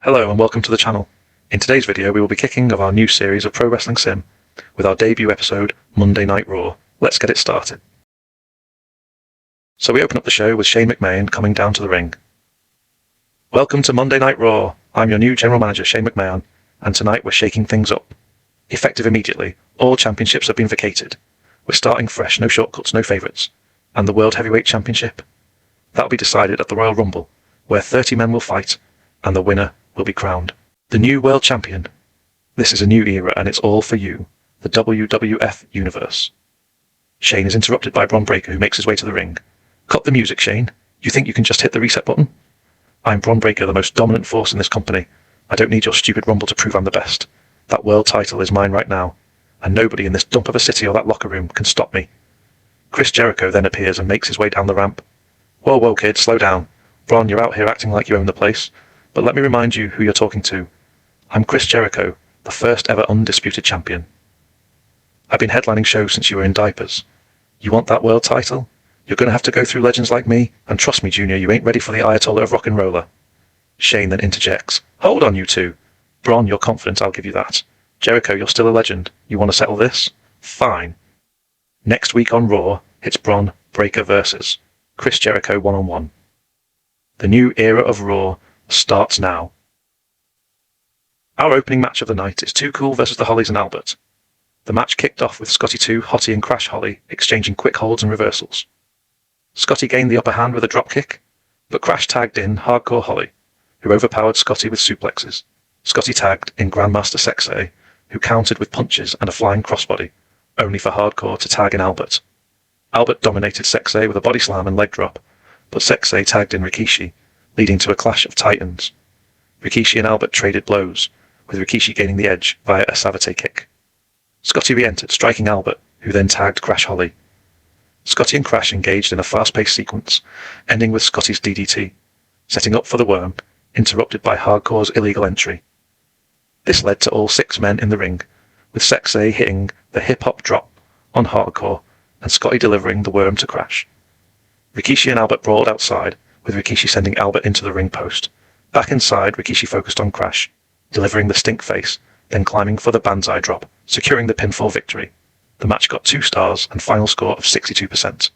Hello and welcome to the channel. In today's video we will be kicking off our new series of Pro Wrestling Sim with our debut episode, Monday Night Raw. Let's get it started. So we open up the show with Shane McMahon coming down to the ring. Welcome to Monday Night Raw. I'm your new general manager, Shane McMahon, and tonight we're shaking things up. Effective immediately, all championships have been vacated. We're starting fresh, no shortcuts, no favourites. And the World Heavyweight Championship? That'll be decided at the Royal Rumble, where 30 men will fight, and the winner will be crowned the new world champion. This is a new era and it's all for you, the WWF Universe. Shane is interrupted by Bron Breakker, who makes his way to the ring. Cut the music, Shane. You think you can just hit the reset button? I'm Bron Breakker, the most dominant force in this company. I don't need your stupid rumble to prove I'm the best. That world title is mine right now, and nobody in this dump of a city or that locker room can stop me. Chris Jericho then appears and makes his way down the ramp. Whoa, kid, slow down. Bron, you're out here acting like you own the place. But let me remind you who you're talking to. I'm Chris Jericho, the first ever undisputed champion. I've been headlining shows since you were in diapers. You want that world title? You're going to have to go through legends like me, and trust me, Junior, you ain't ready for the Ayatollah of rock and roller. Shane then interjects. Hold on, you two. Bron, you're confident, I'll give you that. Jericho, you're still a legend. You want to settle this? Fine. Next week on Raw, it's Bron Breakker versus Chris Jericho one-on-one. The new era of Raw starts now. Our opening match of the night is Too Cool versus the Hollies and Albert. The match kicked off with Scotty 2, Hottie and Crash Holly exchanging quick holds and reversals. Scotty gained the upper hand with a dropkick, but Crash tagged in Hardcore Holly, who overpowered Scotty with suplexes. Scotty tagged in Grandmaster Sexay, who countered with punches and a flying crossbody, only for Hardcore to tag in Albert. Albert dominated Sexay with a body slam and leg drop, but Sexay tagged in Rikishi, leading to a clash of titans. Rikishi and Albert traded blows, with Rikishi gaining the edge via a Savate kick. Scotty re-entered, striking Albert, who then tagged Crash Holly. Scotty and Crash engaged in a fast-paced sequence, ending with Scotty's DDT, setting up for the worm, interrupted by Hardcore's illegal entry. This led to all 6 men in the ring, with Sexay hitting the hip-hop drop on Hardcore, and Scotty delivering the worm to Crash. Rikishi and Albert brawled outside, with Rikishi sending Albert into the ring post. Back inside, Rikishi focused on Crash, delivering the stink face, then climbing for the Banzai drop, securing the pinfall victory. The match got 2 stars and final score of 62%.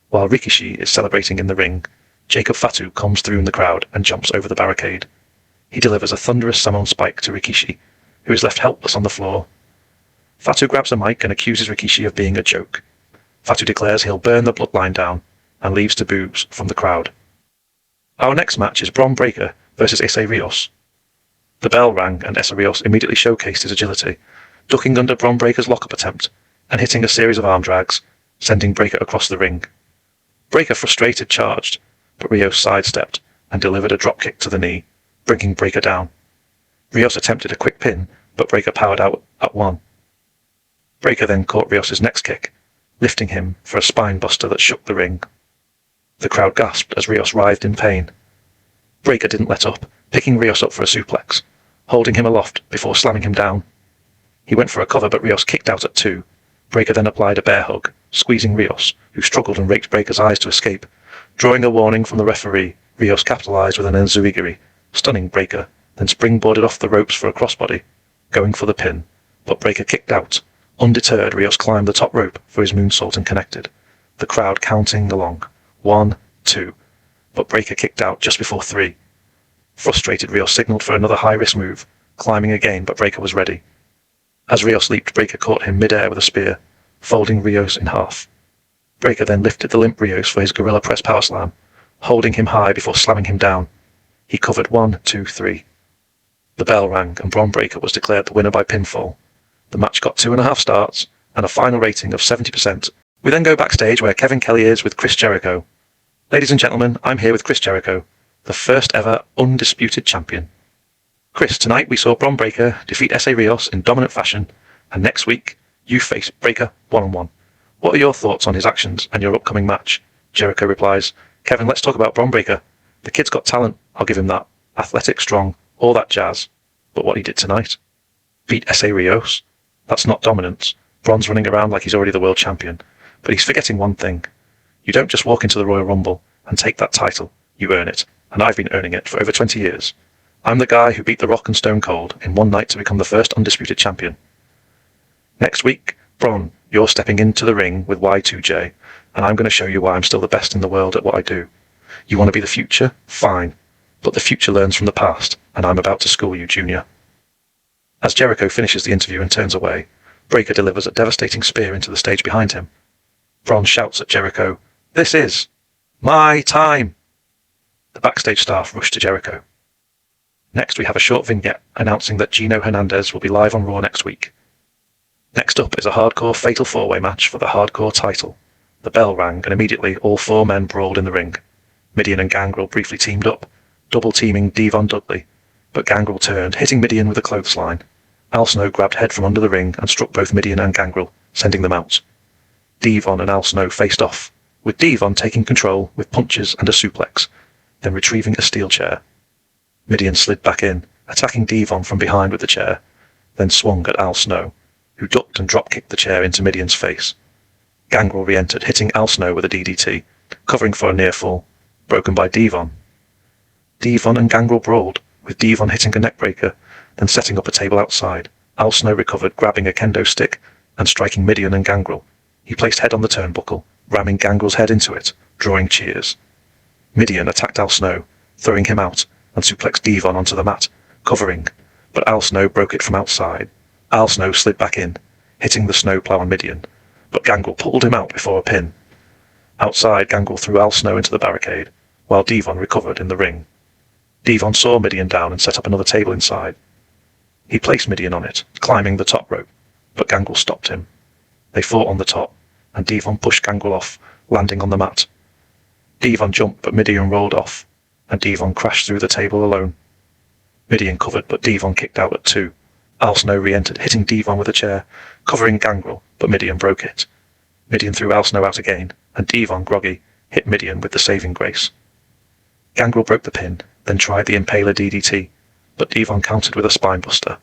While Rikishi is celebrating in the ring, Jacob Fatu comes through in the crowd and jumps over the barricade. He delivers a thunderous Samoan spike to Rikishi, who is left helpless on the floor. Fatu grabs a mic and accuses Rikishi of being a joke. Fatu declares he'll burn the bloodline down and leaves to boos from the crowd. Our next match is Bron Breakker versus Essa Rios. The bell rang and Essa Rios immediately showcased his agility, ducking under Bron Breakker's lockup attempt and hitting a series of arm drags, sending Breakker across the ring. Breakker frustrated charged, but Rios sidestepped and delivered a dropkick to the knee, bringing Breakker down. Rios attempted a quick pin, but Breakker powered out at 1. Breakker then caught Rios' next kick, lifting him for a spine buster that shook the ring. The crowd gasped as Rios writhed in pain. Breakker didn't let up, picking Rios up for a suplex, holding him aloft before slamming him down. He went for a cover, but Rios kicked out at 2. Breakker then applied a bear hug, squeezing Rios, who struggled and raked Breakker's eyes to escape. Drawing a warning from the referee, Rios capitalized with an enziguri, stunning Breakker, then springboarded off the ropes for a crossbody, going for the pin, but Breakker kicked out. Undeterred, Rios climbed the top rope for his moonsault and connected, the crowd counting along. 1, 2, but Breakker kicked out just before 3. Frustrated, Rios signaled for another high-risk move, climbing again, but Breakker was ready. As Rios leaped, Breakker caught him mid-air with a spear, folding Rios in half. Breakker then lifted the limp Rios for his gorilla press power slam, holding him high before slamming him down. He covered 1, 2, 3. The bell rang and Bron Breakker was declared the winner by pinfall. The match got 2.5 stars and a final rating of 70%. We then go backstage where Kevin Kelly is with Chris Jericho. Ladies and gentlemen, I'm here with Chris Jericho, the first ever undisputed champion. Chris, tonight we saw Bron Breakker defeat Essa Rios in dominant fashion, and next week you face Breakker one-on-one. What are your thoughts on his actions and your upcoming match? Jericho replies, Kevin, let's talk about Bron Breakker. The kid's got talent, I'll give him that. Athletic, strong, all that jazz. But what he did tonight? Beat Essa Rios? That's not dominance. Bron's running around like he's already the world champion. But he's forgetting one thing. You don't just walk into the Royal Rumble and take that title. You earn it. And I've been earning it for over 20 years. I'm the guy who beat The Rock and Stone Cold in one night to become the first undisputed champion. Next week, Bron, you're stepping into the ring with Y2J, and I'm going to show you why I'm still the best in the world at what I do. You want to be the future? Fine. But the future learns from the past, and I'm about to school you, Junior. As Jericho finishes the interview and turns away, Breakker delivers a devastating spear into the stage behind him. Bron shouts at Jericho, "This is my time!" The backstage staff rush to Jericho. Next, we have a short vignette announcing that Gino Hernandez will be live on Raw next week. Next up is a hardcore fatal four-way match for the hardcore title. The bell rang, and immediately all four men brawled in the ring. Mideon and Gangrel briefly teamed up, double-teaming Devon Dudley, but Gangrel turned, hitting Mideon with a clothesline. Al Snow grabbed Head from under the ring and struck both Mideon and Gangrel, sending them out. Devon and Al Snow faced off, with Devon taking control with punches and a suplex, then retrieving a steel chair. Mideon slid back in, attacking Devon from behind with the chair, then swung at Al Snow, who ducked and drop-kicked the chair into Mideon's face. Gangrel re-entered, hitting Al Snow with a DDT, covering for a near fall, broken by Devon. Devon and Gangrel brawled, with Devon hitting a neckbreaker, then setting up a table outside. Al Snow recovered, grabbing a kendo stick and striking Mideon and Gangrel. He placed Head on the turnbuckle, ramming Gangrel's head into it, drawing cheers. Mideon attacked Al Snow, throwing him out, and suplexed Devon onto the mat, covering, but Al Snow broke it from outside. Al Snow slid back in, hitting the snowplow on Mideon, but Gangrel pulled him out before a pin. Outside, Gangrel threw Al Snow into the barricade, while Devon recovered in the ring. Devon saw Mideon down and set up another table inside. He placed Mideon on it, climbing the top rope, but Gangrel stopped him. They fought on the top, and Devon pushed Gangrel off, landing on the mat. Devon jumped, but Mideon rolled off, and Devon crashed through the table alone. Mideon covered, but Devon kicked out at 2. Al Snow re-entered, hitting Devon with a chair, covering Gangrel, but Mideon broke it. Mideon threw Al Snow out again, and Devon, groggy, hit Mideon with the saving grace. Gangrel broke the pin, then tried the Impaler DDT, but Devon countered with a spinebuster.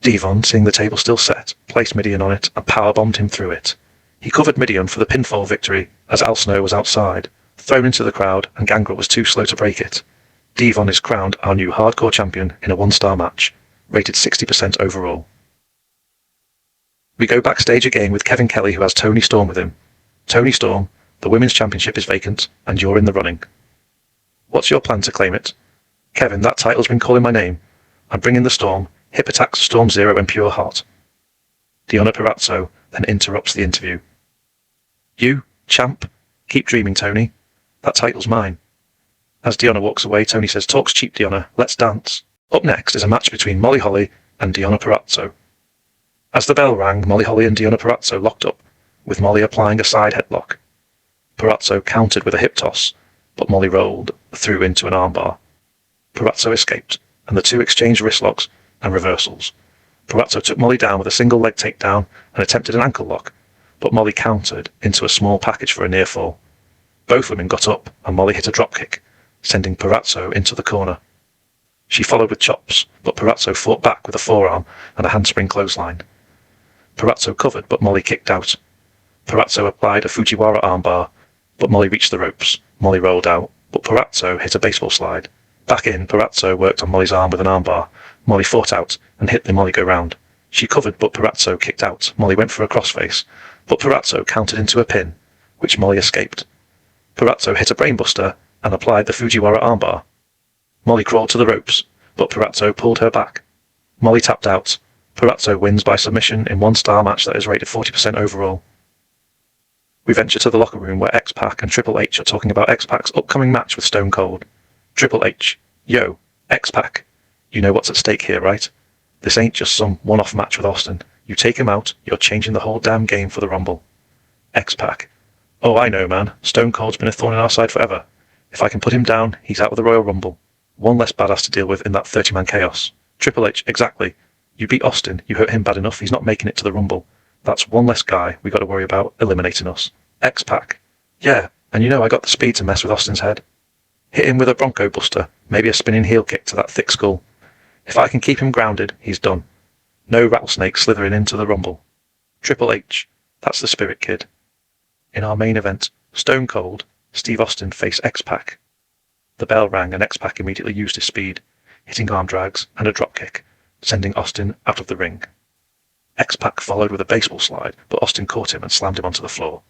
Devon, seeing the table still set, placed Mideon on it and powerbombed him through it. He covered Mideon for the pinfall victory as Al Snow was outside, thrown into the crowd, and Gangrel was too slow to break it. Devon is crowned our new hardcore champion in a 1-star match, rated 60% overall. We go backstage again with Kevin Kelly, who has Toni Storm with him. Toni Storm, the women's championship is vacant, and you're in the running. What's your plan to claim it? Kevin, that title's been calling my name. I'm bringing the Storm, hip attacks Storm Zero and Pure Heart. Deonna Purrazzo then interrupts the interview. You, champ, keep dreaming, Toni. That title's mine. As Deonna walks away, Toni says, "Talk's cheap, Deonna. Let's dance." Up next is a match between Molly Holly and Deonna Purrazzo. As the bell rang, Molly Holly and Deonna Purrazzo locked up, with Molly applying a side headlock. Purrazzo countered with a hip toss, but Molly rolled through into an armbar. Purrazzo escaped, and the two exchanged wristlocks and reversals. Purrazzo took Molly down with a single leg takedown and attempted an ankle lock, but Molly countered into a small package for a near fall. Both women got up, and Molly hit a dropkick, sending Purrazzo into the corner. She followed with chops, but Purrazzo fought back with a forearm and a handspring clothesline. Purrazzo covered, but Molly kicked out. Purrazzo applied a Fujiwara armbar, but Molly reached the ropes. Molly rolled out, but Purrazzo hit a baseball slide. Back in, Purrazzo worked on Molly's arm with an armbar. Molly fought out and hit the Molly go-round. She covered, but Purrazzo kicked out. Molly went for a crossface, but Purrazzo countered into a pin, which Molly escaped. Purrazzo hit a brainbuster and applied the Fujiwara armbar. Molly crawled to the ropes, but Purrazzo pulled her back. Molly tapped out. Purrazzo wins by submission in 1-star match that is rated 40% overall. We venture to the locker room where X-Pac and Triple H are talking about X-Pac's upcoming match with Stone Cold. Triple H, "Yo, X-Pac, you know what's at stake here, right? This ain't just some one-off match with Austin. You take him out, you're changing the whole damn game for the Rumble." X-Pac, "Oh, I know, man. Stone Cold's been a thorn in our side forever. If I can put him down, he's out of the Royal Rumble. One less badass to deal with in that 30-man chaos." Triple H, "Exactly. You beat Austin, you hurt him bad enough, he's not making it to the Rumble. That's one less guy we got to worry about eliminating us." X-Pac, "Yeah, and you know I got the speed to mess with Austin's head. Hit him with a Bronco Buster, maybe a spinning heel kick to that thick skull. If I can keep him grounded, he's done. No rattlesnake slithering into the Rumble." Triple H, "That's the spirit, kid." In our main event, Stone Cold, Steve Austin face X-Pac. The bell rang and X-Pac immediately used his speed. hitting arm drags and a dropkick, sending Austin out of the ring. X-Pac followed with a baseball slide, but Austin caught him and slammed him onto the floor.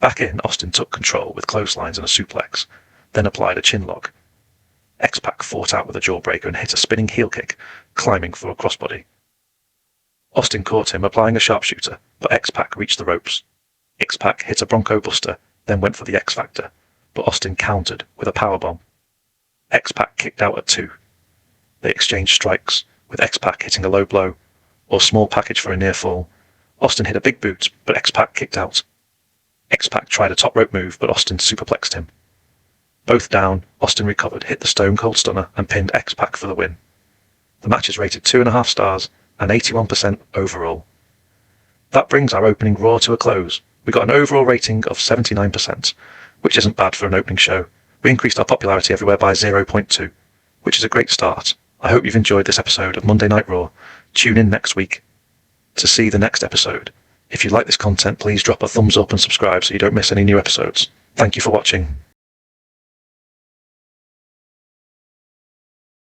Back in, Austin took control with clotheslines and a suplex, then applied a chin lock. X-Pac fought out with a jawbreaker and hit a spinning heel kick, climbing for a crossbody. Austin caught him, applying a sharpshooter, but X-Pac reached the ropes. X-Pac hit a Bronco Buster, then went for the X-Factor, but Austin countered with a powerbomb. X-Pac kicked out at 2. They exchanged strikes, with X-Pac hitting a low blow, or small package for a near fall. Austin hit a big boot, but X-Pac kicked out. X-Pac tried a top rope move, but Austin superplexed him. Both down, Austin recovered, hit the Stone Cold Stunner, and pinned X-Pac for the win. The match is rated 2.5 stars and 81% overall. That brings our opening Raw to a close. We got an overall rating of 79%, which isn't bad for an opening show. We increased our popularity everywhere by 0.2, which is a great start. I hope you've enjoyed this episode of Monday Night Raw. Tune in next week to see the next episode. If you like this content, please drop a thumbs up and subscribe so you don't miss any new episodes. Thank you for watching.